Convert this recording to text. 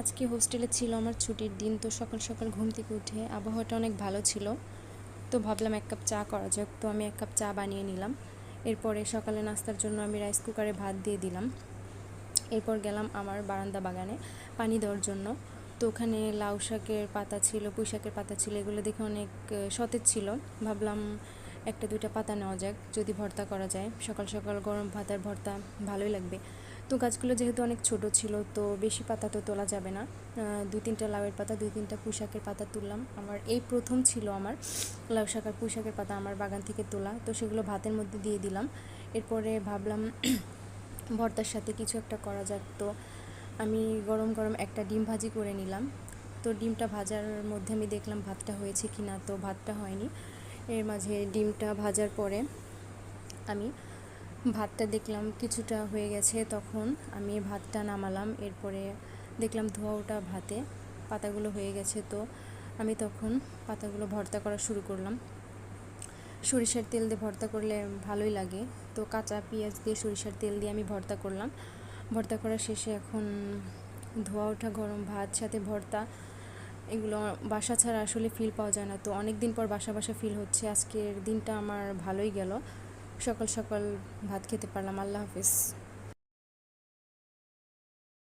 আজকে হোস্টেলে ছিল আমার ছুটির দিন, তো সকাল সকাল ঘুম থেকে উঠে আবহাওয়াটা অনেক ভালো ছিল, তো ভাবলাম এক কাপ চা করা যাক। তো আমি এক কাপ চা বানিয়ে নিলাম। এরপরে সকালে নাস্তার জন্য আমি রাইস কুকারে ভাত দিয়ে দিলাম। এরপর গেলাম আমার বারান্দা বাগানে পানি দেওয়ার জন্য। তো ওখানে লাউ শাকের পাতা ছিল, পুঁই শাকের পাতা ছিল, এগুলো দেখে অনেক সতেজ ছিল। ভাবলাম একটা দুইটা পাতা নেওয়া যাক, যদি ভর্তা করা যায়। সকাল সকাল গরম ভাত আর ভর্তা ভালোই লাগবে। তো গাছগুলো যেহেতু অনেক ছোট ছিল, তো বেশি পাতা তো তোলা যাবে না। দুই তিনটা লাউয়ের পাতা, দুই তিনটা পুঁই শাকের পাতা তুললাম। আমার এই প্রথম ছিল আমার লাউ শাক আর পুঁই শাকের পাতা আমার বাগান থেকে তোলা, তো সেগুলো ভাতের মধ্যে দিয়ে দিলাম। এরপরে ভাবলাম ভর্তার সাথে কিছু একটা করা যাক। তো আমি গরম গরম একটা ডিম ভাজি করে নিলাম। তো ডিমটা ভাজার মধ্যে আমি দেখলাম ভাতটা হয়েছে কি না, তো ভাতটা হয়নি। এর মাঝে ডিমটা ভাজার পরে আমি ভাতটা দেখলাম কিছুটা হয়ে গেছে, তখন আমি ভাতটা নামালাম। এরপরে দেখলাম ধোয়া ওটা ভাতে পাতাগুলো হয়ে গেছে, তো আমি তখন পাতাগুলো ভর্তা করা শুরু করলাম। সরিষার তেল দিয়ে ভর্তা করলে ভালোই লাগে, তো কাঁচা পেঁয়াজ দিয়ে সরিষার তেল দিয়ে আমি ভর্তা করলাম। ভর্তা করা শেষে এখন ধোয়া ওঠা গরম ভাত সাথে ভর্তা, এগুলো বাসা ছাড়া আসলে ফিল পাওয়া যায় না। তো অনেক দিন পর বাসা বাসা ফিল হচ্ছে। আজকের দিনটা আমার ভালোই গেল, সকাল সকাল ভাত খেতে পারলাম। আল্লাহ হাফিজ।